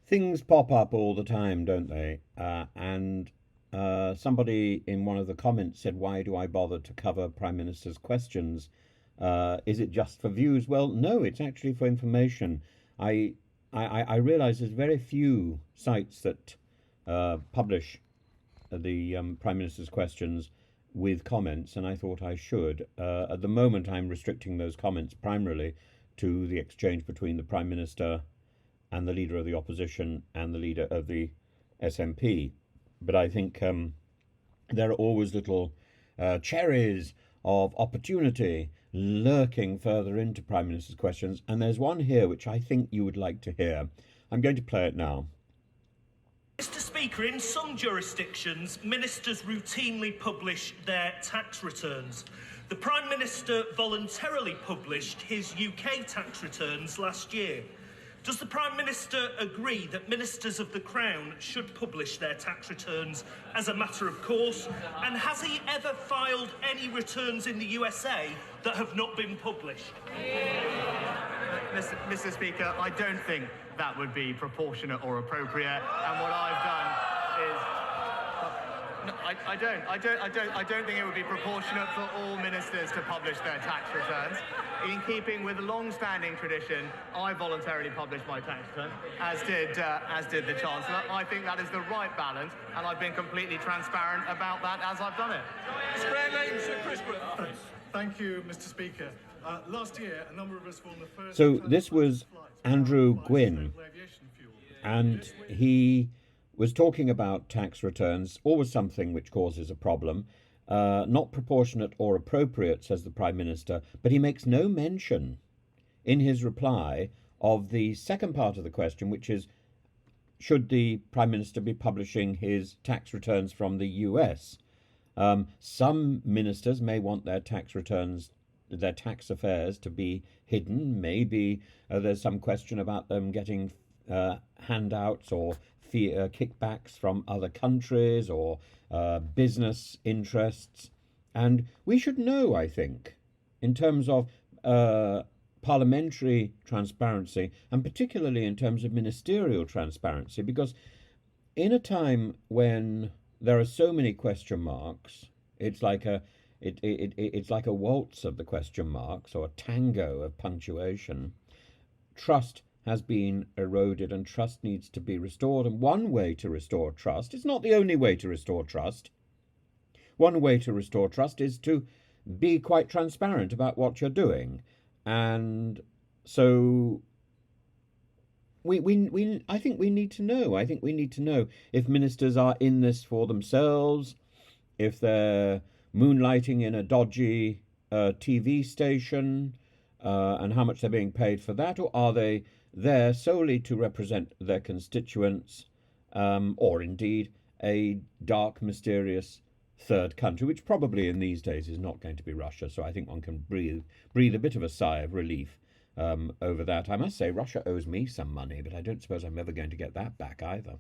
Things pop up all the time, don't they? And somebody in one of the comments said, "Why do I bother to cover Prime Minister's questions? Is it just for views?" Well, no, it's actually for information. I I realise there's very few sites that publish the Prime Minister's questions with comments, and I thought I should. At the moment, I'm restricting those comments primarily to the exchange between the Prime Minister and the leader of the opposition and the leader of the SNP. But I think there are always little cherries of opportunity lurking further into Prime Minister's questions, and there's one here which I think you would like to hear. I'm going to play it now. Mr. Speaker, in some jurisdictions, ministers routinely publish their tax returns. The Prime Minister voluntarily published his UK tax returns last year. Does the Prime Minister agree that ministers of the Crown should publish their tax returns as a matter of course? And has he ever filed any returns in the USA that have not been published? Mr. Speaker, I don't think that would be proportionate or appropriate. And what I've done is, no, I don't think it would be proportionate for all ministers to publish their tax returns. In keeping with the long-standing tradition, I voluntarily published my tax return, as did the Chancellor. I think that is the right balance, and I've been completely transparent about that as I've done it. Thank you, Mr. Speaker. Last year, a number of us formed the first... So this was Andrew Gwynn, and he was talking about tax returns, always something which causes a problem. Not proportionate or appropriate, says the Prime Minister, but he makes no mention in his reply of the second part of the question, which is, should the Prime Minister be publishing his tax returns from the US? Some ministers may want their tax returns, their tax affairs, to be hidden. Maybe there's some question about them getting handouts or kickbacks from other countries or business interests. And we should know, I think, in terms of parliamentary transparency, and particularly in terms of ministerial transparency, because in a time when there are so many question marks, it's like it's like a waltz of the question marks, or a tango of punctuation. Trust has been eroded, and trust needs to be restored. And one way to restore trust, it's not the only way to restore trust. One way to restore trust is to be quite transparent about what you're doing. And so I think we need to know. I think we need to know if ministers are in this for themselves, if they're moonlighting in a dodgy TV station, and how much they're being paid for that, or are they there solely to represent their constituents, or indeed a dark, mysterious third country, which probably in these days is not going to be Russia. So I think one can breathe a bit of a sigh of relief over that. I must say, Russia owes me some money, but I don't suppose I'm ever going to get that back either.